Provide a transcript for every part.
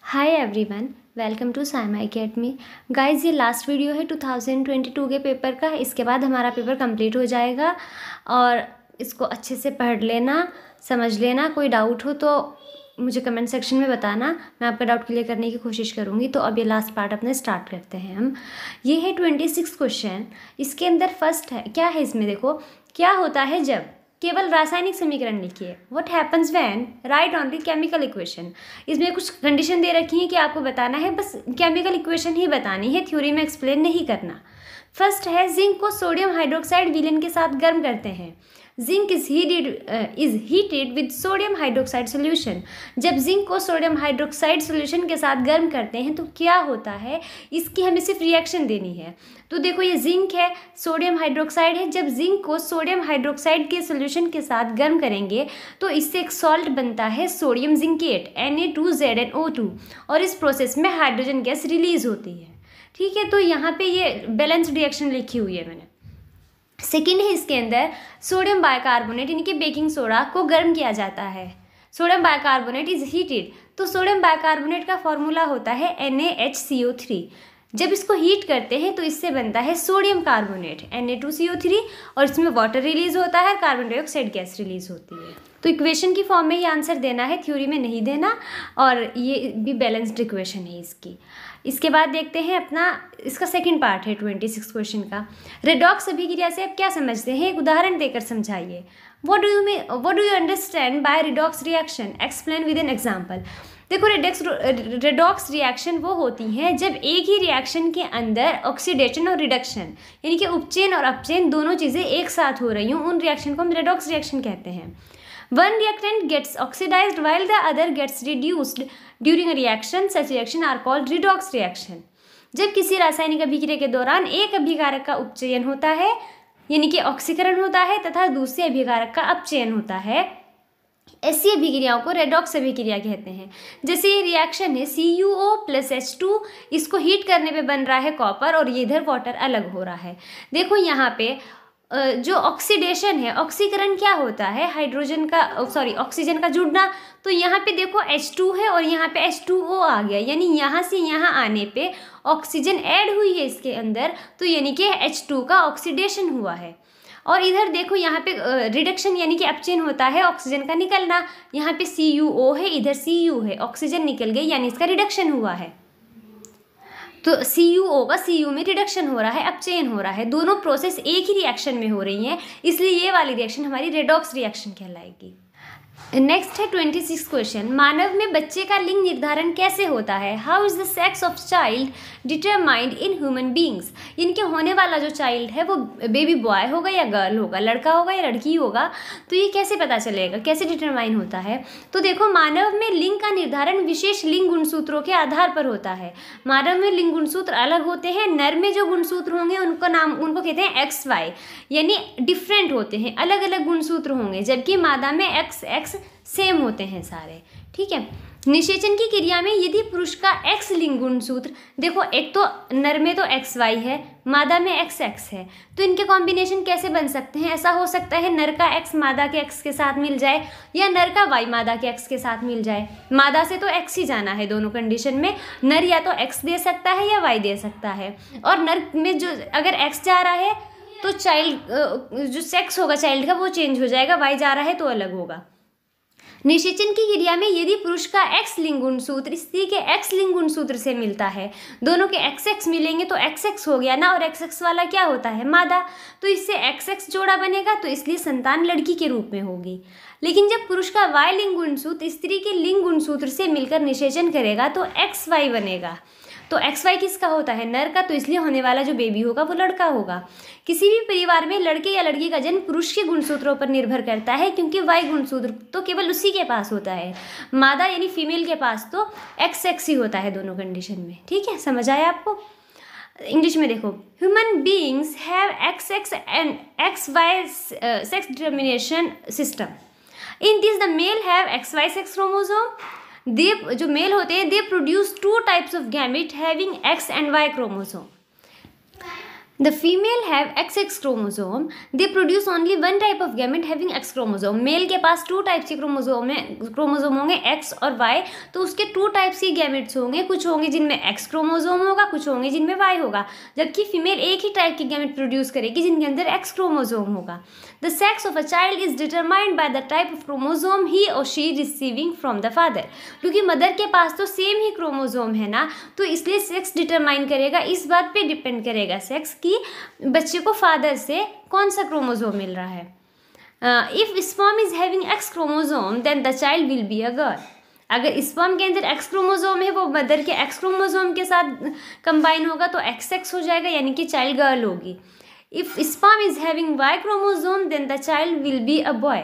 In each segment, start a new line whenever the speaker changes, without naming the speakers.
Hi everyone, welcome to Saima academy. Guys, ये last video है 2022 के पेपर का। इसके बाद हमारा पेपर कंप्लीट हो जाएगा और इसको अच्छे से पढ़ लेना, समझ लेना। कोई डाउट हो तो मुझे कमेंट सेक्शन में बताना, मैं आपका डाउट क्लियर करने की कोशिश करूँगी। तो अब ये लास्ट पार्ट अपने स्टार्ट करते हैं हम। ये है 26 क्वेश्चन। इसके अंदर फर्स्ट है, क्या है इसमें देखो, क्या होता है जब केवल रासायनिक समीकरण लिखिए। What happens when right only chemical equation. इसमें कुछ कंडीशन दे रखी है कि आपको बताना है, बस केमिकल इक्वेशन ही बतानी है, थ्योरी में एक्सप्लेन नहीं करना। फर्स्ट है, जिंक को सोडियम हाइड्रोक्साइड विलेन के साथ गर्म करते हैं। Zinc is heated with sodium hydroxide solution. जब जिंक को सोडियम हाइड्रोक्साइड सोल्यूशन के साथ गर्म करते हैं तो क्या होता है, इसकी हमें सिर्फ रिएक्शन देनी है। तो देखो, ये जिंक है, सोडियम हाइड्रोक्साइड है। जब जिंक को सोडियम हाइड्रोक्साइड के सोल्यूशन के साथ गर्म करेंगे तो इससे एक सॉल्ट बनता है सोडियम जिंकेट Na2ZnO2, और इस प्रोसेस में हाइड्रोजन गैस रिलीज होती है। ठीक है, तो यहाँ पे ये बैलेंस रिएक्शन लिखी हुई है मैंने। सेकेंड है, इसके अंदर सोडियम बाइकार्बोनेट यानी कि बेकिंग सोडा को गर्म किया जाता है। सोडियम बाइकार्बोनेट इज हीटेड, तो सोडियम बाइकार्बोनेट का फॉर्मूला होता है NaHCO3। जब इसको हीट करते हैं तो इससे बनता है सोडियम कार्बोनेट Na2CO3, और इसमें वाटर रिलीज होता है, कार्बन डाइऑक्साइड गैस रिलीज होती है। तो इक्वेशन की फॉर्म में ही आंसर देना है, थ्योरी में नहीं देना, और ये भी बैलेंस्ड इक्वेशन है इसकी। इसके बाद देखते हैं अपना, इसका सेकंड पार्ट है 26 क्वेश्चन का। रेडॉक्स अभिक्रिया से आप क्या समझते हैं, एक उदाहरण देकर समझाइए। What do you understand by redox reaction, explain with an example. देखो, रेडॉक्स रिएक्शन वो होती हैं जब एक ही रिएक्शन के अंदर ऑक्सीडेशन और रिडक्शन यानी कि उपचयन और अपचयन दोनों चीज़ें एक साथ हो रही हों, उन रिएक्शन को हम रेडॉक्स रिएक्शन कहते हैं। One reactant gets oxidized while the other gets reduced during a reaction. Such reaction are called redox reaction. जब किसी रासायनिक अभिक्रिया के दौरान एक अभिकारक का उपचयन होता है यानी कि ऑक्सीकरण होता है तथा दूसरे अभिकारक का अपचयन होता है, ऐसी अभिक्रियाओं को रेडॉक्स अभिक्रिया कहते हैं। जैसे ये रिएक्शन है CuO+H2, इसको हीट करने पे बन रहा है कॉपर और ये इधर वाटर अलग हो रहा है। देखो यहाँ पे जो ऑक्सीडेशन है, ऑक्सीकरण क्या होता है, हाइड्रोजन का ऑक्सीजन का जुड़ना। तो यहाँ पे देखो H2 है और यहाँ पे H2O आ गया, यानी यहाँ से यहाँ आने पे ऑक्सीजन ऐड हुई है इसके अंदर, तो यानी कि H2 का ऑक्सीडेशन हुआ है। और इधर देखो, यहाँ पे रिडक्शन यानी कि अपचयन होता है, ऑक्सीजन का निकलना। यहाँ पे CuO है, इधर Cu है, ऑक्सीजन निकल गई यानी इसका रिडक्शन हुआ है। तो CuO का Cu में रिडक्शन हो रहा है, अपचयन हो रहा है, दोनों प्रोसेस एक ही रिएक्शन में हो रही हैं, इसलिए ये वाली रिएक्शन हमारी रेडॉक्स रिएक्शन कहलाएगी। नेक्स्ट है 26 क्वेश्चन। मानव में बच्चे का लिंग निर्धारण कैसे होता है। How is the sex of child determined in human beings. इनके होने वाला जो चाइल्ड है वो बेबी बॉय होगा या गर्ल होगा, लड़का होगा या लड़की होगा, तो ये कैसे पता चलेगा, कैसे डिटरमाइन होता है। तो देखो, मानव में लिंग का निर्धारण विशेष लिंग गुणसूत्रों के आधार पर होता है। मानव में लिंग गुणसूत्र अलग होते हैं। नर में जो गुणसूत्र होंगे उनको कहते हैं XY, यानी डिफरेंट होते हैं, अलग अलग गुणसूत्र होंगे, जबकि मादा में XX सेम होते हैं सारे। ठीक है, निषेचन की क्रिया में यदि पुरुष का X लिंग गुणसूत्र, देखो एक तो नर में तो XY है, मादा में XX है, तो इनके कॉम्बिनेशन कैसे बन सकते हैं। ऐसा हो सकता है नर का X मादा के X के साथ मिल जाए, या नर का Y मादा के X के साथ मिल जाए। मादा से तो X ही जाना है दोनों कंडीशन में, नर या तो X दे सकता है या Y दे सकता है। और नर में जो अगर X जा रहा है तो चाइल्ड जो सेक्स होगा चाइल्ड का वो चेंज हो जाएगा, Y जा रहा है तो अलग होगा। निषेचन की क्रिया में यदि पुरुष का X लिंग गुणसूत्र स्त्री के X लिंग गुणसूत्र से मिलता है, दोनों के XX मिलेंगे तो XX हो गया ना, और XX वाला क्या होता है, मादा, तो इससे XX जोड़ा बनेगा, तो इसलिए संतान लड़की के रूप में होगी। लेकिन जब पुरुष का Y लिंग गुणसूत्र स्त्री के लिंग गुणसूत्र से मिलकर निषेचन करेगा तो XY बनेगा। तो XY किसका होता है, नर का, तो इसलिए होने वाला जो बेबी होगा वो लड़का होगा। किसी भी परिवार में लड़के या लड़की का जन्म पुरुष के गुणसूत्रों पर निर्भर करता है, क्योंकि Y गुणसूत्र तो केवल उसी के पास होता है, मादा यानी फीमेल के पास तो XX ही होता है दोनों कंडीशन में। ठीक है, समझ आया आपको। इंग्लिश में देखो, human beings have XX and XY sex determination system. In this the male have XY sex chromosome. They जो मेल होते हैं, they produce 2 types of gamete having X and Y chromosome. The female have XX chromosome. They produce only one type of gamete having X chromosome. Male के पास 2 types के chromosome होंगे X और Y, तो उसके 2 types के gametes होंगे, कुछ होंगे जिनमें X क्रोमोजोम होगा, कुछ होंगे जिनमें Y होगा, जबकि फीमेल एक ही टाइप के गैमेट प्रोड्यूस करेगी जिनके अंदर X क्रोमोजोम होगा. The sex of a child is determined by the type of chromosome he or she receiving from the father. क्योंकि मदर के पास तो सेम ही क्रोमोजोम है ना, तो इसलिए सेक्स डिटरमाइन करेगा, इस बात पे डिपेंड करेगा सेक्स की बच्चे को फादर से कौन सा क्रोमोजोम मिल रहा है. If sperm is having X chromosome then the child will be a girl. अगर स्पर्म के अंदर एक्स क्रोमोजोम है, वो मदर के एक्स क्रोमोजोम के साथ कंबाइन होगा तो एक्स एक्स हो जाएगा, यानी कि चाइल्ड गर्ल होगी. If sperm is having Y chromosome then the child will be a boy.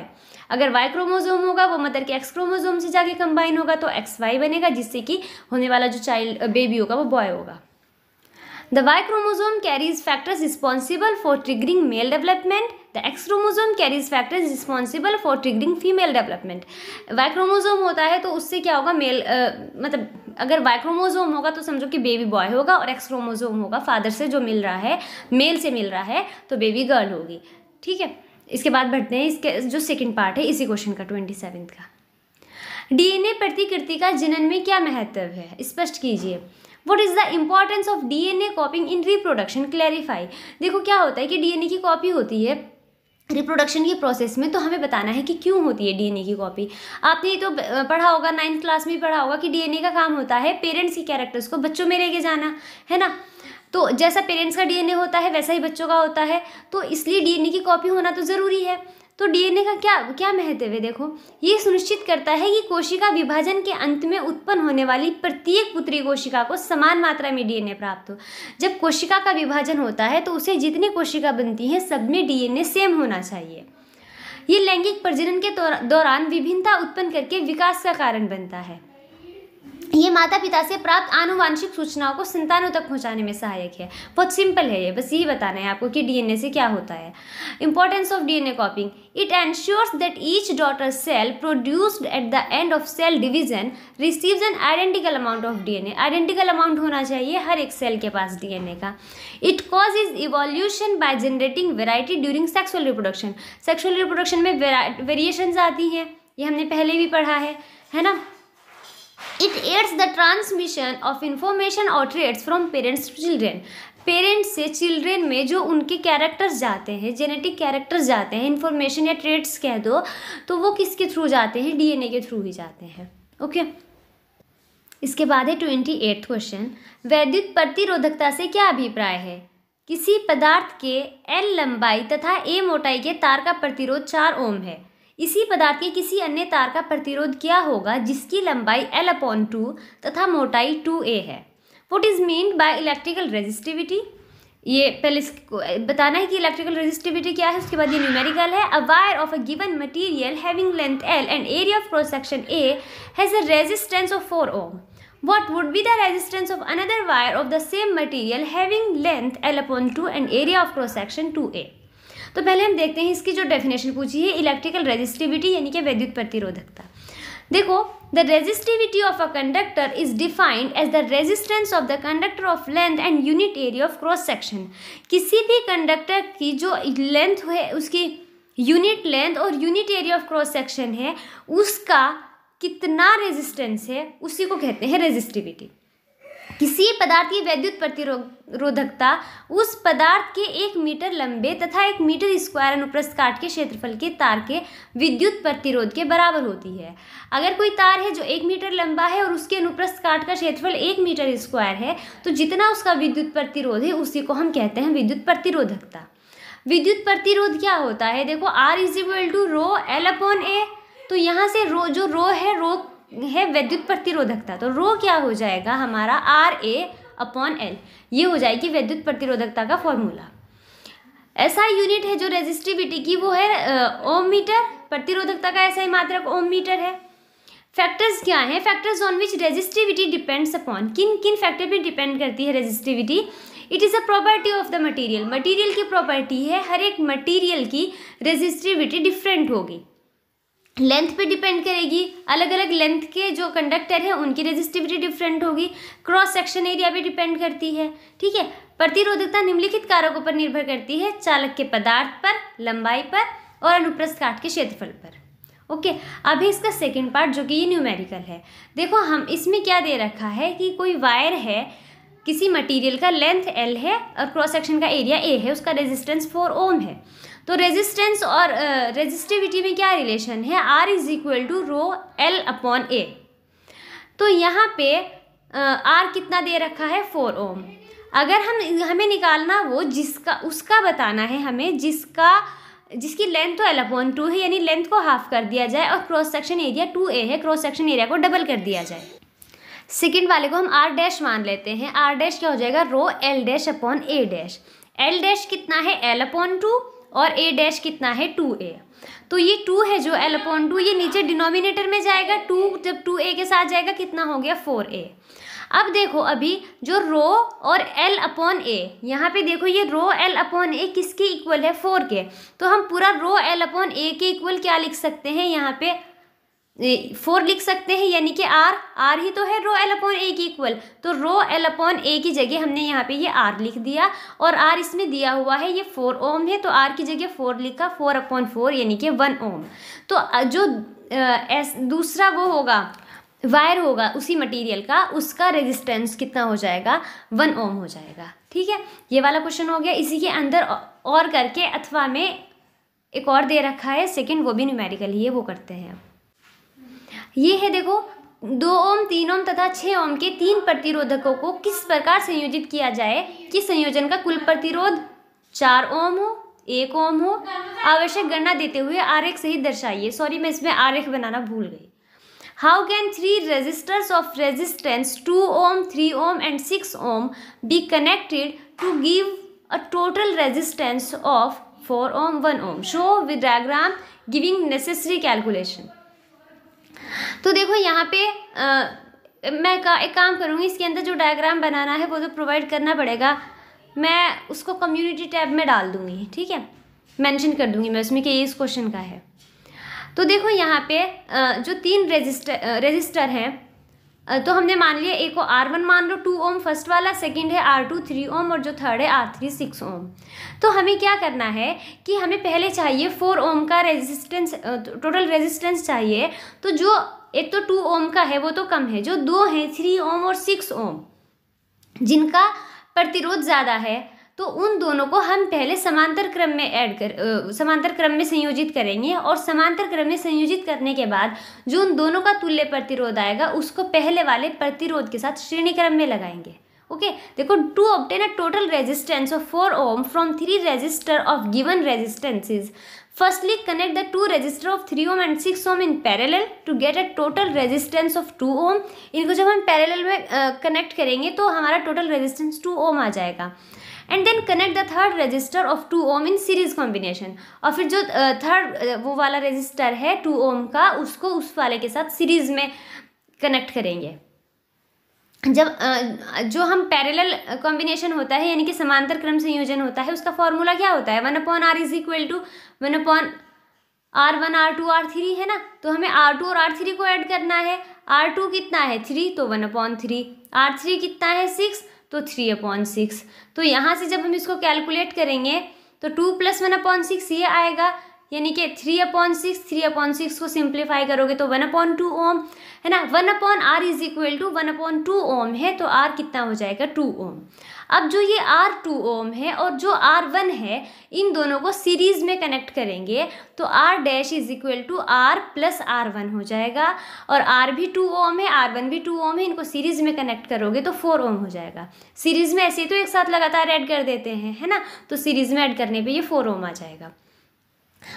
अगर वाई क्रोमोजोम होगा वो मदर के एक्स क्रोमोजोम से जाके कंबाइन होगा तो एक्स वाई बनेगा, जिससे कि होने वाला जो चाइल्ड बेबी होगा वो बॉय होगा. The Y chromosome carries factors responsible for triggering male development. The X chromosome carries factors responsible for triggering female development. Y chromosome होता है तो उससे क्या होगा, मेल मतलब अगर Y chromosome होगा तो समझो कि बेबी बॉय होगा, और X chromosome होगा फादर से जो मिल रहा है, मेल से मिल रहा है, तो बेबी गर्ल होगी. ठीक है, इसके बाद बढ़ते हैं इसके जो सेकंड पार्ट है इसी क्वेश्चन का 27 का. डीएनए प्रतिकृति का जनन में क्या महत्व है, स्पष्ट कीजिए. What is the importance of DNA copying in reproduction? Clarify. देखो क्या होता है कि डीएनए की कॉपी होती है रिप्रोडक्शन की प्रोसेस में, तो हमें बताना है कि क्यों होती है डीएनए की कॉपी. आपने ये तो पढ़ा होगा, 9th क्लास में ही पढ़ा होगा कि डीएनए का काम होता है पेरेंट्स की कैरेक्टर्स को बच्चों में लेके जाना, है ना. तो जैसा पेरेंट्स का डीएनए होता है वैसा ही बच्चों का होता है, तो इसलिए डीएनए की कॉपी होना तो ज़रूरी है. तो डीएनए का क्या महत्व है, देखो ये सुनिश्चित करता है कि कोशिका विभाजन के अंत में उत्पन्न होने वाली प्रत्येक पुत्री कोशिका को समान मात्रा में डीएनए प्राप्त हो. जब कोशिका का विभाजन होता है तो उसे जितनी कोशिका बनती हैं सब में डीएनए सेम होना चाहिए. ये लैंगिक प्रजनन के दौरान विभिन्नता उत्पन्न करके विकास का कारण बनता है. ये माता पिता से प्राप्त आनुवांशिक सूचनाओं को संतानों तक पहुंचाने में सहायक है. बहुत सिंपल है ये, बस यही बताना है आपको कि डीएनए से क्या होता है. Importance of DNA copying. It ensures that each daughter cell produced at the end of cell division receives an identical amount of DNA. Identical amount होना चाहिए हर एक सेल के पास डीएनए का. It causes evolution by generating variety during sexual reproduction. Sexual reproduction में variations आती हैं, ये हमने पहले भी पढ़ा है ना. It aids the transmission of information or traits from parents to children. Parents से चिल्ड्रेन में जो उनके कैरेक्टर्स जाते हैं, जेनेटिक कैरेक्टर्स जाते हैं, इन्फॉर्मेशन या ट्रेट्स कह दो, तो वो किसके थ्रू जाते हैं, डीएनए के थ्रू ही जाते हैं. ओके, इसके बाद है 28th क्वेश्चन. वैद्युत प्रतिरोधकता से क्या अभिप्राय है. किसी पदार्थ के L लंबाई तथा A मोटाई के तार का प्रतिरोध 4 ओम है. इसी पदार्थ के किसी अन्य तार का प्रतिरोध क्या होगा जिसकी लंबाई L/2 तथा मोटाई 2a है. What is meant by electrical resistivity. ये पहले बताना है कि इलेक्ट्रिकल रेजिस्टिविटी क्या है, उसके बाद ये न्यूमेरिकल है. A wire of a given material having length L and area of cross section A has a resistance of 4 ohm. What would be the resistance of another wire of the same material having length L/2 and area of cross section 2a. तो पहले हम देखते हैं इसकी जो definition पूछी है, electrical resistivity यानी कि वैद्युत प्रतिरोधकता. देखो, the resistivity of a conductor is defined as the resistance of the conductor of length and unit area of cross section. किसी भी कंडक्टर की जो लेंथ है, उसकी यूनिट लेंथ और unit area of cross section है, उसका कितना रेजिस्टेंस है, उसी को कहते हैं रेजिस्टिविटी. किसी पदार्थ की वैद्युत प्रतिरोधकता उस पदार्थ के 1 मीटर लंबे तथा 1 मीटर स्क्वायर अनुप्रस्थ काट के क्षेत्रफल के तार के विद्युत प्रतिरोध के बराबर होती है. अगर कोई तार है जो 1 मीटर लंबा है और उसके अनुप्रस्थ काट का क्षेत्रफल 1 मीटर स्क्वायर है, तो जितना उसका विद्युत प्रतिरोध है उसी को हम कहते हैं विद्युत प्रतिरोधकता. विद्युत प्रतिरोध क्या होता है, देखो R = ρ L/A. तो यहाँ से रो है वैद्युत प्रतिरोधकता, तो रो क्या हो जाएगा हमारा RA/L. ये हो जाएगी वैद्युत प्रतिरोधकता का फॉर्मूला. ऐसा यूनिट है जो रेजिस्टिविटी की, वो है ओम मीटर. प्रतिरोधकता का ऐसा ही मात्रक ओम मीटर है. फैक्टर्स क्या हैं, factors on which resistivity depends upon. किन किन फैक्टर पे डिपेंड करती है resistivity. It is a property of the material. Material की प्रॉपर्टी है, हर एक मटीरियल की रेजिस्टिविटी डिफरेंट होगी. लेंथ पे डिपेंड करेगी, अलग अलग लेंथ के जो कंडक्टर है उनकी रेजिस्टिविटी डिफरेंट होगी. क्रॉस सेक्शन एरिया पे डिपेंड करती है. ठीक है, प्रतिरोधकता निम्नलिखित कारकों पर निर्भर करती है, चालक के पदार्थ पर, लंबाई पर और अनुप्रस्थ काट के क्षेत्रफल पर। ओके, अभी इसका सेकंड पार्ट जो कि ये न्यूमेरिकल है। देखो हम इसमें क्या दे रखा है कि कोई वायर है, किसी मटेरियल का लेंथ L है और क्रॉस सेक्शन का एरिया A है, उसका रेजिस्टेंस 4 ओम है। तो रेजिस्टेंस और रेजिस्टिविटी में क्या रिलेशन है, R is equal to rho L upon A। तो यहाँ पे R कितना दे रखा है, 4 ओम। अगर हमें निकालना वो जिसका उसका बताना है हमें, जिसकी लेंथ तो L/2 है, यानी लेंथ को हाफ कर दिया जाए और क्रॉस सेक्शन एरिया 2A है, क्रॉस सेक्शन एरिया को डबल कर दिया जाए। सेकंड वाले को हम R डैश मान लेते हैं। R डैश क्या हो जाएगा, रो L dash upon A dash. L dash कितना है, L/2 और A डैश कितना है, 2A। तो ये 2 है जो L/2, ये नीचे डिनोमिनेटर में जाएगा, 2 जब 2A के साथ जाएगा कितना हो गया, 4A। अब देखो अभी जो रो और L अपॉन A, यहाँ पे देखो ये रो L अपॉन A किसके इक्वल है, 4 के। तो हम पूरा रो L अपॉन A के इक्वल क्या लिख सकते हैं, यहाँ पे 4 लिख सकते हैं, यानी कि R ही तो है रो L अपॉन A की इक्वल। तो रो L अपॉन A की जगह हमने यहाँ पे ये R लिख दिया और R इसमें दिया हुआ है, ये 4 ओम है, तो R की जगह 4 लिखा, 4/4 यानी कि 1 ओम। तो जो दूसरा वो होगा, वायर होगा उसी मटेरियल का, उसका रेजिस्टेंस कितना हो जाएगा, 1 ओम हो जाएगा। ठीक है, ये वाला क्वेश्चन हो गया। इसी के अंदर और करके अथवा में एक और दे रखा है सेकंड, वो भी न्यूमेरिकल ही है, वो करते हैं। ये है देखो, 2 ओम, 3 ओम तथा 6 ओम के 3 प्रतिरोधकों को किस प्रकार संयोजित किया जाए कि संयोजन का कुल प्रतिरोध 4 ओम हो, 1 ओम हो। आवश्यक गणना देते हुए आरेख सहित दर्शाइए। सॉरी, मैं इसमें आरेख बनाना भूल गई। How can 3 resistors of resistance 2 ohm, 3 ohm and 6 ohm be connected to give a total resistance of 4 ohm, 1 ohm? Show with diagram giving necessary calculation. तो देखो यहाँ पे मैं एक काम करूँगी, इसके अंदर जो डायग्राम बनाना है वो तो प्रोवाइड करना पड़ेगा, मैं उसको कम्युनिटी टैब में डाल दूँगी। ठीक है, मेंशन कर दूँगी मैं उसमें कि ये इस क्वेश्चन का है। तो देखो यहाँ पे जो 3 रेजिस्टर हैं, तो हमने मान लिया, एक को R1 मान लो 2 ओम फर्स्ट वाला, सेकंड है R2 3 ओम और जो थर्ड है R3 6 ओम। तो हमें क्या करना है कि हमें पहले चाहिए 4 ओम का रेजिस्टेंस, टोटल रेजिस्टेंस चाहिए। तो जो एक तो 2 ओम का है वो तो कम है, जो 2 है 3 ओम और 6 ओम, जिनका प्रतिरोध ज़्यादा है, तो उन दोनों को हम पहले समांतर क्रम में समांतर क्रम में संयोजित करेंगे और समांतर क्रम में संयोजित करने के बाद जो उन दोनों का तुल्य प्रतिरोध आएगा उसको पहले वाले प्रतिरोध के साथ श्रेणी क्रम में लगाएंगे। ओके, देखो, to obtain a total resistance of 4 ohm from 3 resistor of given resistances, firstly connect the 2 resistor of 3 ohm and 6 ohm in parallel to get a total resistance of 2 ohm. इनको जब हम पैरेलल में connect करेंगे तो हमारा total resistance 2 ohm आ जाएगा। And then connect the third resistor of 2 ohm in series combination, और फिर जो थर्ड वो वाला रजिस्टर है 2 ओम का, उसको उस वाले के साथ सीरीज में कनेक्ट करेंगे। जब जो हम पैरेलल कॉम्बिनेशन होता है, यानी कि समांतर क्रम संयोजन होता है, उसका फॉर्मूला क्या होता है, 1/r is equal to 1/r1 r2 r3 है ना। तो हमें r2 और r3 को ऐड करना है। r2 कितना है 3, तो 1/3, r3 कितना है 6, तो 3/6। तो यहाँ से जब हम इसको कैलकुलेट करेंगे तो 2 + 1/6 ये आएगा, यानी कि 3/6 को सिंप्लीफाई करोगे तो 1/2 ओम है ना। 1/r इज इक्वल टू 1/2 ओम है, तो r कितना हो जाएगा 2 ओम। अब जो ये r 2 ओम है और जो r1 है, इन दोनों को सीरीज में कनेक्ट करेंगे तो r dash is equal to r + r1 हो जाएगा। और r भी 2 ओम है, r1 भी 2 ओम है, इनको सीरीज में कनेक्ट करोगे तो 4 ओम हो जाएगा। सीरीज में ऐसे ही तो एक साथ लगातार ऐड कर देते हैं, है ना, तो सीरीज में ऐड करने पे ये 4 ओम आ जाएगा।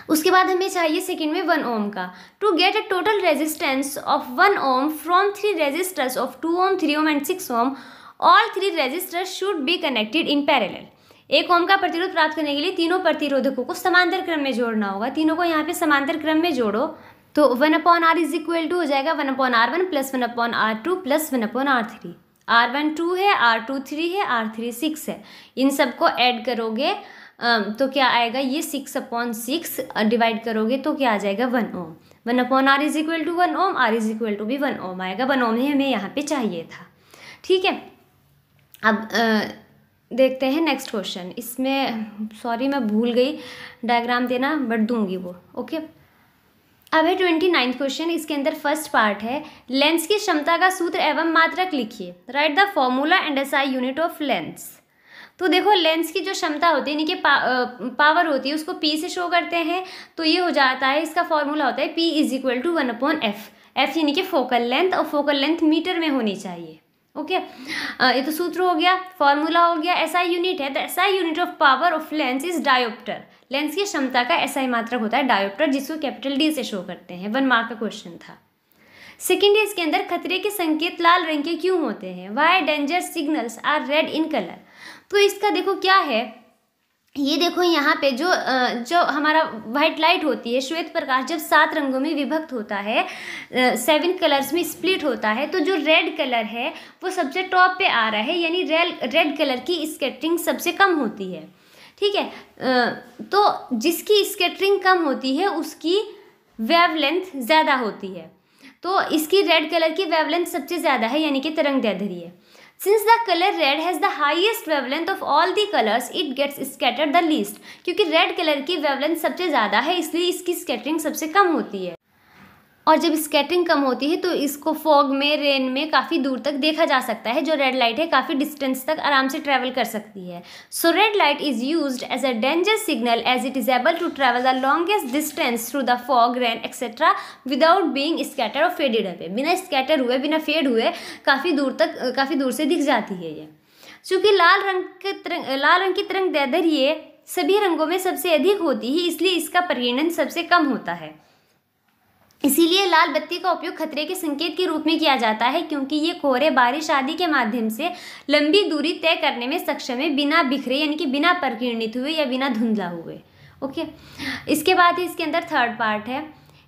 उसके बाद हमें चाहिए सेकंड में 1 ओम का। To get a total resistance of 1 ohm from 3 resistors of 2 ohm, 3 ohm and 6 ohm, all 3 resistors should be connected in parallel. 1 ohm का प्रतिरोध प्राप्त करने के लिए तीनों प्रतिरोधकों को समांतर क्रम में जोड़ना होगा। तीनों को यहाँ पे समांतर क्रम में जोड़ो तो 1/r इज इक्वल टू हो जाएगा 1/r1 + 1/r2 + 1/r3। r1 2 है, r2 3 है, r3 6 है। इन सबको ऐड करोगे तो क्या आएगा, ये 6/6 डिवाइड करोगे तो क्या आ जाएगा 1 ohm. 1/r is equal to 1 ohm, r is equal to भी 1 ओम आएगा। 1 ओम ही हमें यहाँ पे चाहिए था। ठीक है, अब देखते हैं नेक्स्ट क्वेश्चन। इसमें सॉरी मैं भूल गई डायग्राम देना, बट दूंगी वो। ओके, अब है 29 क्वेश्चन। इसके अंदर फर्स्ट पार्ट है लेंस की क्षमता का सूत्र एवं मात्रक लिखिए। Right the formula and SI unit of lens. तो देखो लेंस की जो क्षमता होती है यानी कि पावर होती है उसको पी से शो करते हैं। तो ये हो जाता है, इसका फॉर्मूला होता है P is equal to 1/f। F यानी कि फोकल लेंथ, और फोकल लेंथ मीटर में होनी चाहिए। ओके, ये तो सूत्र हो गया, फॉर्मूला हो गया। एसआई यूनिट है, the SI unit of power of lens is dioptre. Lens की क्षमता का एसआई मात्रक होता है डायोप्टर, जिसको कैपिटल डी से शो करते हैं। 1 मार्क का क्वेश्चन था। सेकेंड है, इसके अंदर खतरे के संकेत लाल रंग के क्यों होते हैं? Why danger signals are red in colour. तो इसका देखो क्या है, ये देखो यहाँ पे जो हमारा वाइट लाइट होती है, श्वेत प्रकाश जब 7 रंगों में विभक्त होता है, 7 कलर्स में स्प्लिट होता है, तो जो रेड कलर है वो सबसे टॉप पे आ रहा है, यानी रेड कलर की स्कैटरिंग सबसे कम होती है। ठीक है, तो जिसकी स्कैटरिंग कम होती है उसकी वेवलेंथ ज़्यादा होती है। तो इसकी रेड कलर की वेवलेंथ सबसे ज़्यादा है, यानी कि तरंगदैर्ध्य है। Since the color red has the highest wavelength of all the colors, it gets scattered the least। क्योंकि रेड कलर की वेवलेंथ सबसे ज़्यादा है, इसलिए इसकी स्कैटरिंग सबसे कम होती है। और जब स्कैटरिंग कम होती है तो इसको फॉग में, रेन में काफ़ी दूर तक देखा जा सकता है। जो रेड लाइट है काफ़ी डिस्टेंस तक आराम से ट्रैवल कर सकती है। So red light is used as a danger signal as it is able to travel the longest distance through the fog, rain etcetera without being scatter और फेडेड अवे। बिना स्कैटर हुए, बिना फेड हुए काफ़ी दूर से दिख जाती है ये। चूँकि लाल रंग की तरंगदैर्ध्य सभी रंगों में सबसे अधिक होती है, इसलिए इसका परिणन सबसे कम होता है। इसीलिए लाल बत्ती का उपयोग खतरे के संकेत के रूप में किया जाता है, क्योंकि ये कोहरे, बारिश आदि के माध्यम से लंबी दूरी तय करने में सक्षम है, बिना बिखरे यानी कि बिना परिकीर्णित हुए या बिना धुंधला हुए। ओके, इसके बाद इसके अंदर थर्ड पार्ट है,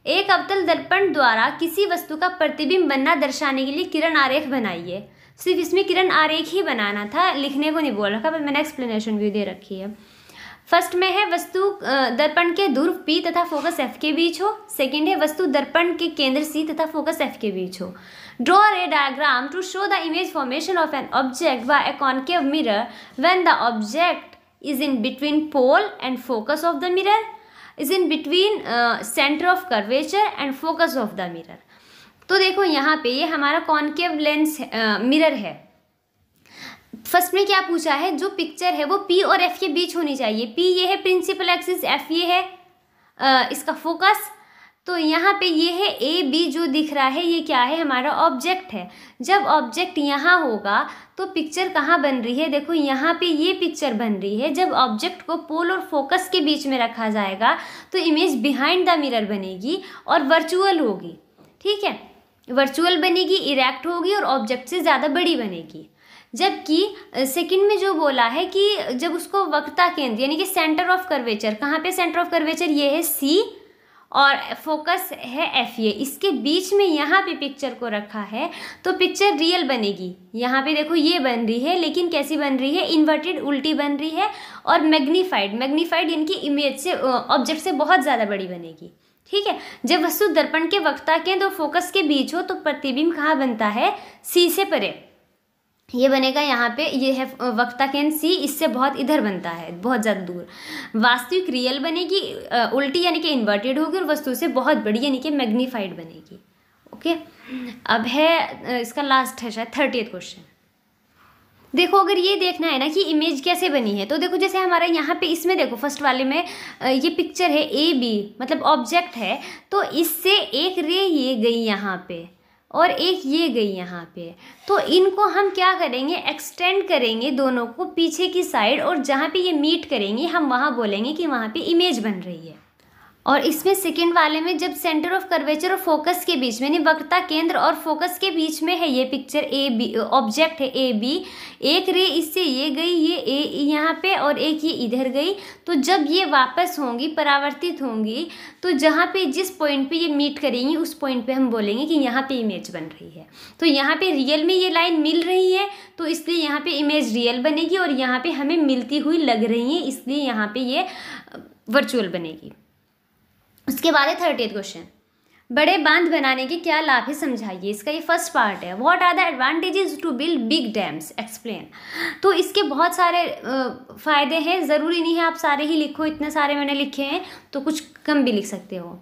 एक अवतल दर्पण द्वारा किसी वस्तु का प्रतिबिंब बनना दर्शाने के लिए किरण आरेख बनाइए। सिर्फ इसमें किरण आरेख ही बनाना था, लिखने को नहीं बोल रखा, पर मैंने एक्सप्लेनेशन भी दे रखी है। फर्स्ट में है वस्तु दर्पण के ध्रुव P तथा फोकस F के बीच हो। सेकंड है वस्तु दर्पण के केंद्र C तथा फोकस F के बीच हो। Draw a diagram to show the image formation of an object by a concave mirror when the object is in between pole and focus of the mirror, is in between centre of curvature and focus of the mirror. तो देखो यहाँ पे ये हमारा concave lens mirror है। First में क्या पूछा है, जो पिक्चर है वो P और F के बीच होनी चाहिए। P ये है प्रिंसिपल एक्सिस, F ये है इसका फोकस। तो यहाँ पे ये है AB जो दिख रहा है, ये क्या है, हमारा ऑब्जेक्ट है। जब ऑब्जेक्ट यहाँ होगा तो पिक्चर कहाँ बन रही है, देखो यहाँ पे ये पिक्चर बन रही है। जब ऑब्जेक्ट को पोल और फोकस के बीच में रखा जाएगा तो इमेज बिहाइंड द मिरर बनेगी और वर्चुअल होगी। ठीक है, वर्चुअल बनेगी, इरेक्ट होगी और ऑब्जेक्ट से ज़्यादा बड़ी बनेगी। जबकि सेकंड में जो बोला है कि जब उसको वक्रता केंद्र यानी कि सेंटर ऑफ कर्वेचर, कहाँ पे सेंटर ऑफ कर्वेचर, ये है C और फोकस है F, ये इसके बीच में यहाँ पे पिक्चर को रखा है तो पिक्चर रियल बनेगी। यहाँ पे देखो ये बन रही है, लेकिन कैसी बन रही है, इन्वर्टेड, उल्टी बन रही है और मैग्नीफाइड यानी कि इमेज से, ऑब्जेक्ट से बहुत ज़्यादा बड़ी बनेगी। ठीक है, जब वस्तु दर्पण के वक्रता केंद्र और फोकस के बीच हो तो प्रतिबिंब कहाँ बनता है, C से परे, ये बनेगा यहाँ पे, ये है वक्रता केंद्र C, इससे बहुत इधर बनता है, बहुत ज़्यादा दूर। वास्तविक रियल बनेगी, उल्टी यानी कि इन्वर्टेड होगी और वस्तु से बहुत बड़ी यानी कि मैग्नीफाइड बनेगी। ओके, अब है इसका लास्ट है शायद 30th क्वेश्चन। देखो अगर ये देखना है ना कि इमेज कैसे बनी है, तो देखो जैसे हमारा यहाँ पे इसमें देखो फर्स्ट वाले में ये पिक्चर है AB, मतलब ऑब्जेक्ट है, तो इससे एक रे ये गई यहाँ पे और एक ये गई यहाँ पे, तो इनको हम क्या करेंगे, एक्सटेंड करेंगे दोनों को पीछे की साइड, और जहाँ पे ये मीट करेंगे हम वहाँ बोलेंगे कि वहाँ पे इमेज बन रही है। और इसमें सेकंड वाले में जब सेंटर ऑफ कर्वेचर और फोकस के बीच में, यानी वक्रता केंद्र और फोकस के बीच में है ये पिक्चर AB, ऑब्जेक्ट है AB, एक रे इससे ये गई, ये यहाँ पे और एक ये इधर गई, तो जब ये वापस होंगी, परावर्तित होंगी, तो जहाँ पे जिस पॉइंट पे ये मीट करेंगी उस पॉइंट पे हम बोलेंगे कि यहाँ पे इमेज बन रही है। तो यहाँ पे रियल में ये लाइन मिल रही है तो इसलिए यहाँ पे इमेज रियल बनेगी, और यहाँ पे हमें मिलती हुई लग रही है इसलिए यहाँ पे ये वर्चुअल बनेगी। उसके बाद है 30th क्वेश्चन। बड़े बांध बनाने के क्या लाभ है समझाइए, इसका ये फर्स्ट पार्ट है। What are the advantages to build big dams, explain. तो इसके बहुत सारे फ़ायदे हैं, ज़रूरी नहीं है आप सारे ही लिखो, इतने सारे मैंने लिखे हैं तो कुछ कम भी लिख सकते हो।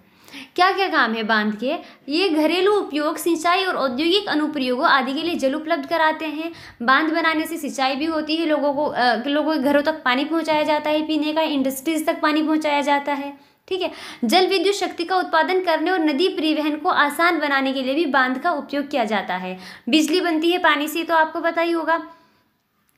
क्या क्या काम है बांध के? ये घरेलू उपयोग, सिंचाई और औद्योगिक अनुप्रयोगों आदि के लिए जल उपलब्ध कराते हैं। बांध बनाने से सिंचाई भी होती है, लोगों के घरों तक पानी पहुंचाया जाता है पीने का, इंडस्ट्रीज तक पानी पहुंचाया जाता है। ठीक है, जल विद्युत शक्ति का उत्पादन करने और नदी परिवहन को आसान बनाने के लिए भी बांध का उपयोग किया जाता है। बिजली बनती है पानी से, तो आपको पता ही होगा।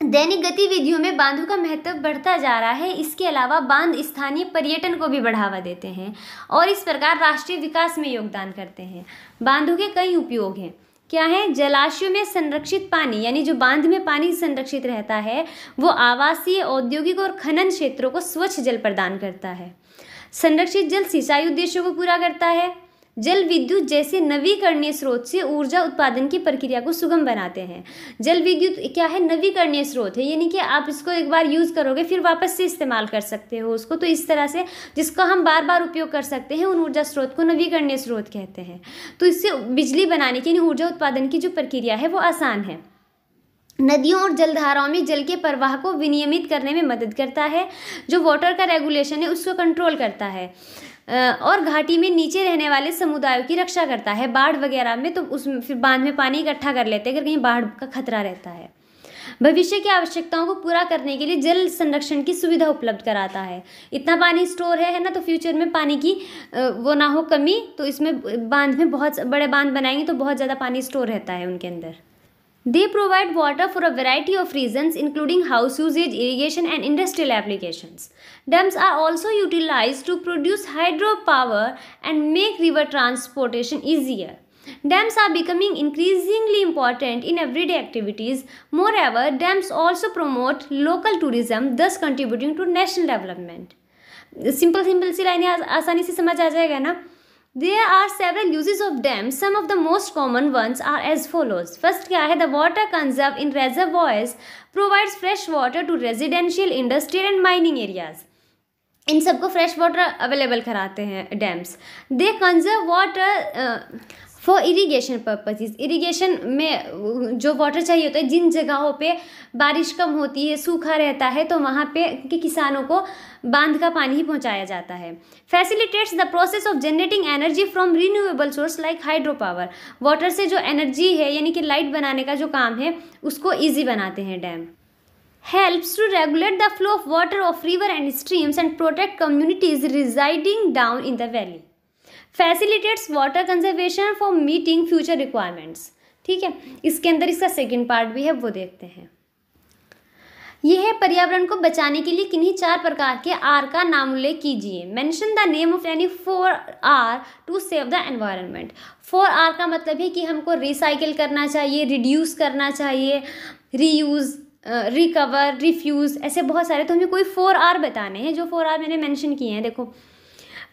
दैनिक गतिविधियों में बांधों का महत्व बढ़ता जा रहा है। इसके अलावा बांध स्थानीय पर्यटन को भी बढ़ावा देते हैं और इस प्रकार राष्ट्रीय विकास में योगदान करते हैं। बांधों के कई उपयोग हैं। क्या है? जलाशयों में संरक्षित पानी, यानी जो बांध में पानी संरक्षित रहता है वो आवासीय, औद्योगिक और खनन क्षेत्रों को स्वच्छ जल प्रदान करता है। संरक्षित जल सिंचाई उद्देश्यों को पूरा करता है। जल विद्युत जैसे नवीकरणीय स्रोत से ऊर्जा उत्पादन की प्रक्रिया को सुगम बनाते हैं। जल विद्युत क्या है? नवीकरणीय स्रोत है, यानी कि आप इसको एक बार यूज़ करोगे फिर वापस से इस्तेमाल कर सकते हो उसको। तो इस तरह से जिसका हम बार बार उपयोग कर सकते हैं, उन ऊर्जा स्रोत को नवीकरणीय स्रोत कहते हैं। तो इससे बिजली बनाने की, ऊर्जा उत्पादन की जो प्रक्रिया है वो आसान है। नदियों और जलधाराओं में जल के प्रवाह को विनियमित करने में मदद करता है। जो वाटर का रेगुलेशन है उसको कंट्रोल करता है और घाटी में नीचे रहने वाले समुदायों की रक्षा करता है। बाढ़ वगैरह में तो उसमें फिर बांध में पानी इकट्ठा कर लेते हैं अगर कहीं बाढ़ का खतरा रहता है। भविष्य की आवश्यकताओं को पूरा करने के लिए जल संरक्षण की सुविधा उपलब्ध कराता है। इतना पानी स्टोर है ना, तो फ्यूचर में पानी की वो ना हो कमी, तो इसमें बांध में बहुत बड़े बांध बनाएंगे तो बहुत ज़्यादा पानी स्टोर रहता है उनके अंदर। They provide water for a variety of reasons, including house usage, irrigation, and industrial applications. Dams are also utilized to produce hydropower and make river transportation easier. Dams are becoming increasingly important in everyday activities. Moreover, dams also promote local tourism, thus contributing to national development. Simple सी लाइनें आसानी से समझ आ जाएगा ना। There are several uses of dams. Some of the most common ones are as follows. First क्या है? The water conserved in reservoirs provides fresh water to residential, industrial and mining areas. इन सबको fresh water available कराते हैं dams. They conserve water for irrigation purposes. Irrigation में जो water चाहिए होता है, जिन जगहों पे बारिश कम होती है, सूखा रहता है, तो वहाँ पे के किसानों को बांध का पानी ही पहुँचाया जाता है। Facilitates the process of generating energy from renewable source like hydro power. Water से जो एनर्जी है, यानी कि लाइट बनाने का जो काम है, उसको ईजी बनाते हैं dam. Helps to regulate the flow of water of river and streams and protect communities residing down in the valley. Facilitates water conservation for meeting future requirements. ठीक है, इसके अंदर इसका सेकंड पार्ट भी है, वो देखते हैं। यह है पर्यावरण को बचाने के लिए किन्हीं 4 प्रकार के आर का नाम उल्लेख कीजिए। Mention the name of any 4 R to save the environment. 4 R का मतलब है कि हमको रिसाइकिल करना चाहिए, रिड्यूस करना चाहिए, रीयूज़, रिकवर, रिफ्यूज़, ऐसे बहुत सारे। तो हमें कोई 4 आर बताने हैं, जो 4 आर मैंने मेंशन किए हैं। देखो,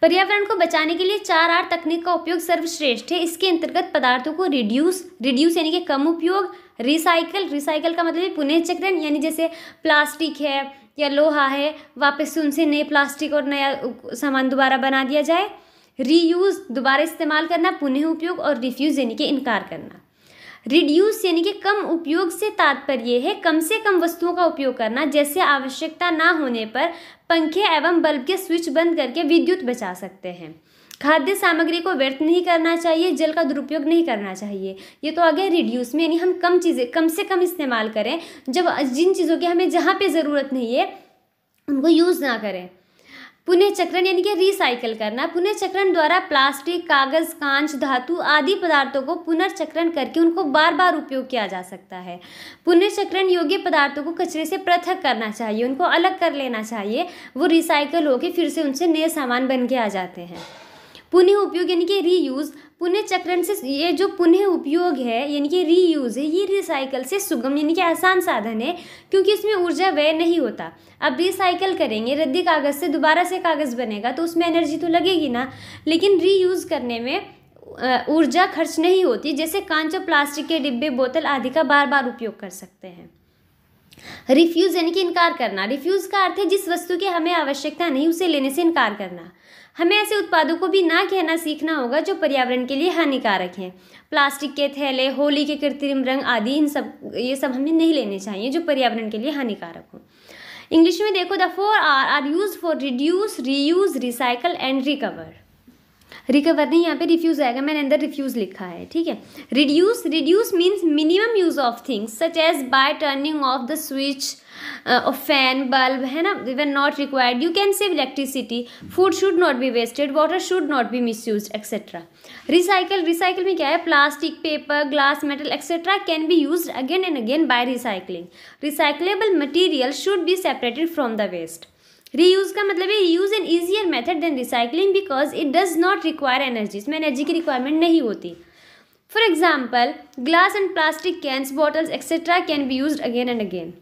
पर्यावरण को बचाने के लिए 4 आर तकनीक का उपयोग सर्वश्रेष्ठ है। इसके अंतर्गत पदार्थों को रिड्यूस यानी कि कम उपयोग, रिसाइकल का मतलब है पुनः चक्रण, यानी जैसे प्लास्टिक है या लोहा है, वापस से उनसे नए प्लास्टिक और नया सामान दोबारा बना दिया जाए। रीयूज़, दोबारा इस्तेमाल करना, पुनः उपयोग, और रिफ्यूज़ यानी कि इनकार करना। रिड्यूस यानी कि कम उपयोग से तात्पर्य है कम से कम वस्तुओं का उपयोग करना, जैसे आवश्यकता ना होने पर पंखे एवं बल्ब के स्विच बंद करके विद्युत बचा सकते हैं। खाद्य सामग्री को व्यर्थ नहीं करना चाहिए, जल का दुरुपयोग नहीं करना चाहिए। ये तो आ गया रिड्यूस में, यानी हम कम चीज़ें कम से कम इस्तेमाल करें, जब जिन चीज़ों की हमें जहाँ पे ज़रूरत नहीं है उनको यूज़ ना करें। पुनः चक्रण यानी कि रिसाइकल करना। पुनः चक्रण द्वारा प्लास्टिक, कागज़, कांच, धातु आदि पदार्थों को पुनर्चक्रण करके उनको बार बार उपयोग किया जा सकता है। पुनः चक्रण योग्य पदार्थों को कचरे से पृथक करना चाहिए, उनको अलग कर लेना चाहिए, वो रिसाइकल होकर फिर से उनसे नए सामान बन के आ जाते हैं। पुनः उपयोग यानी कि रीयूज़। पुनः चक्रण से ये जो पुनः उपयोग है यानी कि रीयूज़ है, ये रिसाइकल से सुगम यानी कि आसान साधन है, क्योंकि इसमें ऊर्जा व्यय नहीं होता। अब रिसाइकल करेंगे, रद्दी कागज़ से दोबारा से कागज़ बनेगा तो उसमें एनर्जी तो लगेगी ना, लेकिन रीयूज़ करने में ऊर्जा खर्च नहीं होती, जैसे कांच और प्लास्टिक के डिब्बे, बोतल आदि का बार बार उपयोग कर सकते हैं। रिफ्यूज़ यानी कि इनकार करना। रिफ्यूज़ का अर्थ है जिस वस्तु की हमें आवश्यकता नहीं उसे लेने से इनकार करना। हमें ऐसे उत्पादों को भी ना कहना सीखना होगा जो पर्यावरण के लिए हानिकारक हैं। प्लास्टिक के थैले, होली के कृत्रिम रंग आदि ये सब हमें नहीं लेने चाहिए जो पर्यावरण के लिए हानिकारक हो। इंग्लिश में देखो, the 4 R used for reduce, reuse, recycle and recover. Recover नहीं, यहाँ पे रिफ्यूज़ आएगा, मैंने अंदर रिफ्यूज़ लिखा है, ठीक है। Reduce means minimum use of things such as by turning off the switch of fan, bulb, है ना, when not required. You can save electricity. Food should not be wasted. Water should not be misused, etc. Recycle में क्या है? Plastic, paper, glass, metal etc. can be used again and again by recycling. Recyclable material should be separated from the waste. Reuse का मतलब है use an easier method than recycling because it does not require energy. इसमें energy की requirement नहीं होती। For example, glass and plastic cans, bottles etcetera can be used again and again.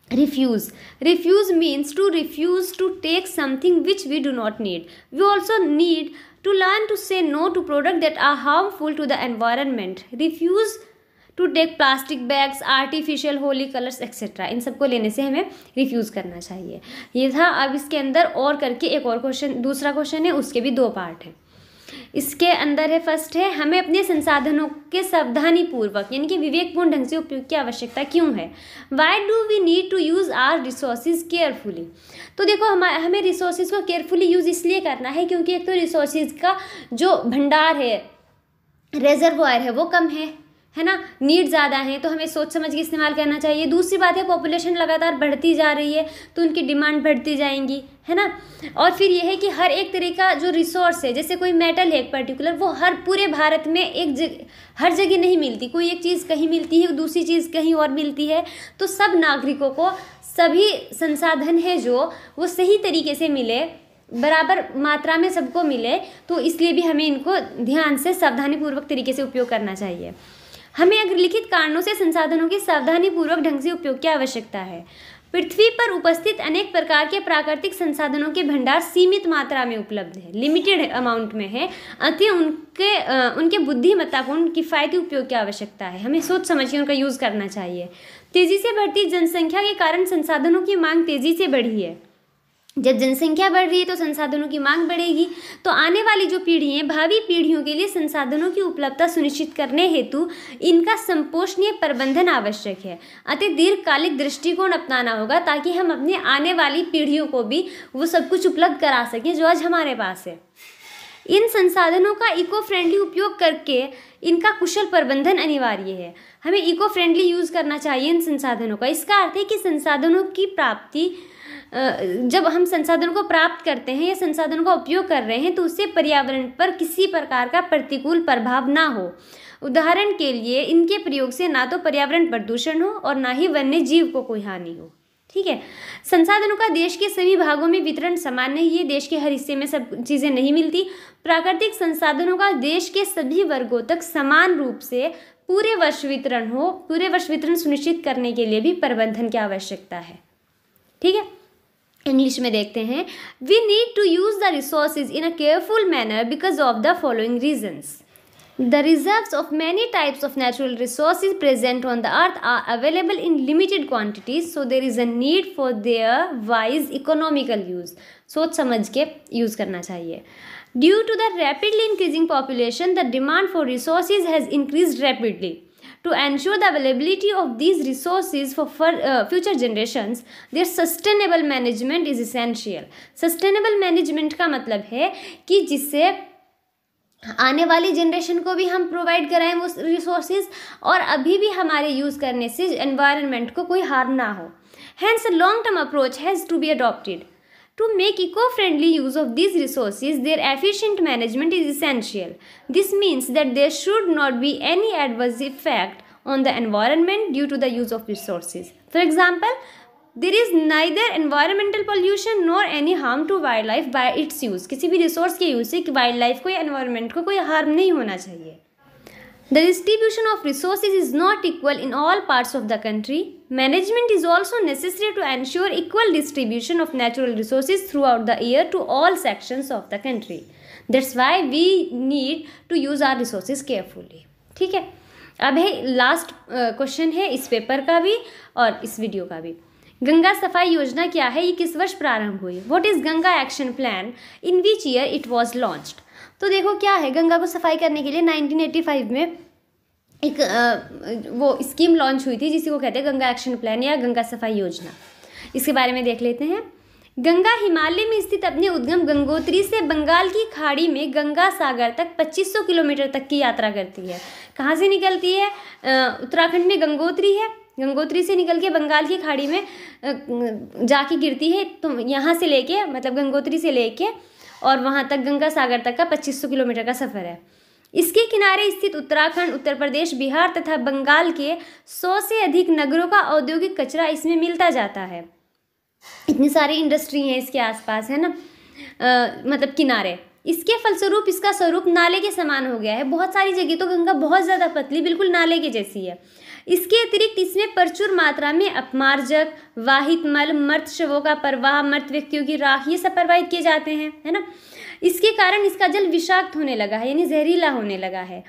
Refuse means to refuse to take something which we do not need. We also need to learn to say no to products that are harmful to the environment. Refuse to take plastic bags, artificial holy colors etc. इन सबको लेने से हमें refuse करना चाहिए। ये था। अब इसके अंदर और करके एक और क्वेश्चन, दूसरा क्वेश्चन है, उसके भी 2 पार्ट हैं। इसके अंदर है, फर्स्ट है, हमें अपने संसाधनों के सावधानी पूर्वक यानी कि विवेकपूर्ण ढंग से उपयोग की आवश्यकता क्यों है। Why do we need to use our resources carefully. तो देखो, हमें रिसोर्सेज को केयरफुली यूज़ इसलिए करना है क्योंकि एक तो रिसोर्सेज का जो भंडार है, रेजर्वोयर है, वो कम है ना, नीड ज़्यादा है, तो हमें सोच समझ के इस्तेमाल करना चाहिए। दूसरी बात है, पॉपुलेशन लगातार बढ़ती जा रही है तो उनकी डिमांड बढ़ती जाएंगी, है ना। और फिर यह है कि हर एक तरह का जो रिसोर्स है, जैसे कोई मेटल है एक पर्टिकुलर, वो हर पूरे भारत में हर जगह नहीं मिलती। कोई एक चीज़ कहीं मिलती है, दूसरी चीज़ कहीं और मिलती है। तो सब नागरिकों को सभी संसाधन है जो वो सही तरीके से मिले, बराबर मात्रा में सबको मिले, तो इसलिए भी हमें इनको ध्यान से सावधानीपूर्वक तरीके से उपयोग करना चाहिए। हमें अग्रलिखित कारणों से संसाधनों की सावधानीपूर्वक ढंग से उपयोग की आवश्यकता है। पृथ्वी पर उपस्थित अनेक प्रकार के प्राकृतिक संसाधनों के भंडार सीमित मात्रा में उपलब्ध है, लिमिटेड अमाउंट में है, अतः उनके बुद्धिमत्तापूर्ण किफ़ायती उपयोग की आवश्यकता है। हमें सोच समझ के उनका यूज़ करना चाहिए। तेज़ी से बढ़ती जनसंख्या के कारण संसाधनों की मांग तेज़ी से बढ़ी है। जब जनसंख्या बढ़ रही है तो संसाधनों की मांग बढ़ेगी, तो आने वाली जो पीढ़ी है, भावी पीढ़ियों के लिए संसाधनों की उपलब्धता सुनिश्चित करने हेतु इनका संपोषणीय प्रबंधन आवश्यक है। अतः दीर्घकालिक दृष्टिकोण अपनाना होगा ताकि हम अपने आने वाली पीढ़ियों को भी वो सब कुछ उपलब्ध करा सकें जो आज हमारे पास है। इन संसाधनों का इको फ्रेंडली उपयोग करके इनका कुशल प्रबंधन अनिवार्य है। हमें इको फ्रेंडली यूज़ करना चाहिए इन संसाधनों का। इसका अर्थ है कि संसाधनों की प्राप्ति, जब हम संसाधनों को प्राप्त करते हैं या संसाधनों का उपयोग कर रहे हैं तो उससे पर्यावरण पर किसी प्रकार का प्रतिकूल प्रभाव ना हो। उदाहरण के लिए, इनके प्रयोग से ना तो पर्यावरण प्रदूषण हो और ना ही वन्य जीव को कोई हानि हो। ठीक है। संसाधनों का देश के सभी भागों में वितरण समान नहीं है, देश के हर हिस्से में सब चीज़ें नहीं मिलती। प्राकृतिक संसाधनों का देश के सभी वर्गों तक समान रूप से पूरे वर्ष वितरण सुनिश्चित करने के लिए भी प्रबंधन की आवश्यकता है। ठीक है। इंग्लिश में देखते हैं, we need to use the resources in a careful manner because of the following reasons. The reserves of many types of natural resources present on the earth are available in limited quantities, so there is a need for their wise economical use. सोच समझ के use करना चाहिए। Due to the rapidly increasing population, the demand for resources has increased rapidly. To ensure the availability of these resources for future generations, their sustainable management is essential. Sustainable management का मतलब है कि जिससे आने वाली generation को भी हम प्रोवाइड कराएं वो रिसोर्सेज, और अभी भी हमारे यूज़ करने से एनवायरनमेंट को कोई हार्म ना हो। Hence, a long-term approach has to be adopted. To make eco-friendly use of these resources, their efficient management is essential. This means that there should not be any adverse effect on the environment due to the use of resources. For example, there is neither environmental pollution nor any harm to wildlife by its use. किसी भी resource के use से wild life को या environment को कोई harm नहीं होना चाहिए। The distribution of resources is not equal in all parts of the country. Management is also necessary to ensure equal distribution of natural resources throughout the year to all sections of the country. That's why we need to use our resources carefully. ठीक है। अब है last question है इस paper का भी और इस वीडियो का भी। गंगा सफाई योजना क्या है, ये किस वर्ष प्रारंभ हुई? What is Ganga action plan, in which year it was launched? तो देखो क्या है, गंगा को सफाई करने के लिए 1985 में एक वो स्कीम लॉन्च हुई थी जिसे वो कहते हैं गंगा एक्शन प्लान या गंगा सफाई योजना। इसके बारे में देख लेते हैं। गंगा हिमालय में स्थित अपने उद्गम गंगोत्री से बंगाल की खाड़ी में गंगा सागर तक 2500 किलोमीटर तक की यात्रा करती है। कहाँ से निकलती है? उत्तराखंड में गंगोत्री है, गंगोत्री से निकल के बंगाल की खाड़ी में जाके गिरती है। तो यहाँ से लेके मतलब गंगोत्री से लेके और वहाँ तक गंगा सागर तक का 2500 किलोमीटर का सफ़र है। इसके किनारे स्थित उत्तराखंड, उत्तर प्रदेश, बिहार तथा बंगाल के 100 से अधिक नगरों का औद्योगिक कचरा इसमें मिलता जाता है। इतनी सारी इंडस्ट्री हैं इसके आसपास, है ना, मतलब किनारे। इसके फलस्वरूप इसका स्वरूप नाले के समान हो गया है। बहुत सारी जगह तो गंगा बहुत ज़्यादा पतली, बिल्कुल नाले के जैसी है। इसके अतिरिक्त इसमें प्रचुर मात्रा में अपमार्जक, वाहित मल, मृत शवों का प्रवाह, मृत व्यक्तियों की राख, ये सब प्रवाहित किए जाते हैं, है ना। इसके कारण इसका जल विषाक्त होने लगा है, यानी जहरीला होने लगा है।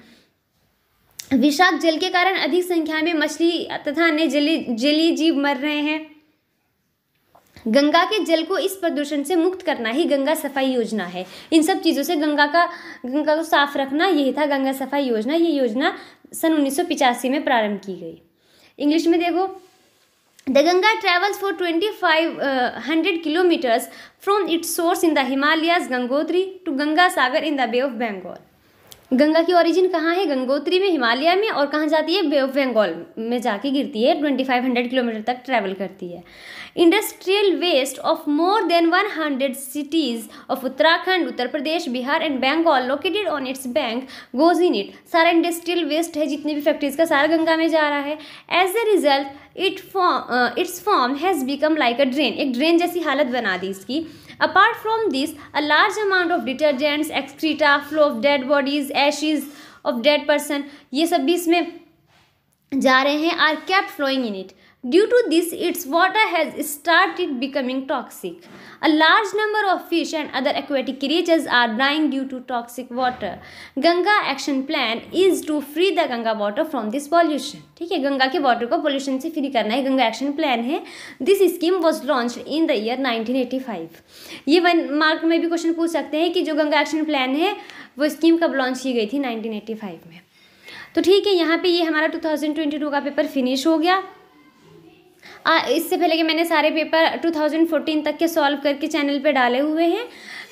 विषाक्त जल के कारण अधिक संख्या में मछली तथा अन्य जलीय जीव मर रहे हैं। गंगा के जल को इस प्रदूषण से मुक्त करना ही गंगा सफाई योजना है। इन सब चीज़ों से गंगा को साफ रखना, यही था गंगा सफाई योजना। ये योजना सन 1985 में प्रारंभ की गई। इंग्लिश में देखो, the Ganga travels for 2500 kilometres from its source in the Himalayas Gangotri to Ganga Sagar in the bay of Bengal. Ganga की ओरिजिन कहाँ है? गंगोत्री में, हिमालय में, और कहाँ जाती है? बे ऑफ बंगाल में जाके गिरती है। 2500 किलोमीटर तक ट्रैवल करती है। Industrial waste of more than 100 cities of Uttarakhand, Uttar Pradesh, Bihar and Bengal located on its bank goes in it. सारा इंडस्ट्रियल वेस्ट है, जितने भी फैक्ट्रीज का, सारा गंगा में जा रहा है। As a result its form has become like a drain, एक ड्रेन जैसी हालत बना दी इसकी। Apart from this, a large amount of detergents, excreta, flow of dead bodies, ashes of dead person, ये सब भी इसमें जा रहे हैं, are kept flowing in it. Due to this, its water has started becoming toxic. A large number of fish and other aquatic creatures are dying due to toxic water. Ganga Action Plan is to free the Ganga water from this pollution. ठीक है, गंगा के water को pollution से free करना है, Ganga action plan है। This scheme was launched in the year 1985। ये 1 mark में भी क्वेश्चन पूछ सकते हैं कि जो गंगा एक्शन प्लान है वो स्कीम कब लॉन्च की गई थी? 1985 में। तो ठीक है, यहाँ पे ये हमारा 2022 का पेपर फिनिश हो गया। इससे पहले कि मैंने सारे पेपर 2014 तक के सॉल्व करके चैनल पे डाले हुए हैं,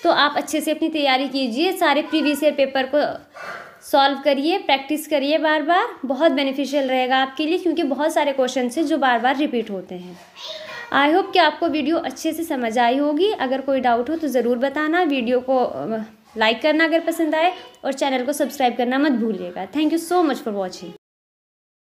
तो आप अच्छे से अपनी तैयारी कीजिए, सारे प्रीवियस ईयर पेपर को सॉल्व करिए, प्रैक्टिस करिए बार बार। बहुत बेनिफिशियल रहेगा आपके लिए, क्योंकि बहुत सारे क्वेश्चन हैं जो बार बार रिपीट होते हैं। आई होप कि आपको वीडियो अच्छे से समझ आई होगी। अगर कोई डाउट हो तो ज़रूर बताना। वीडियो को लाइक करना अगर पसंद आए, और चैनल को सब्सक्राइब करना मत भूलिएगा। Thank you so much for watching.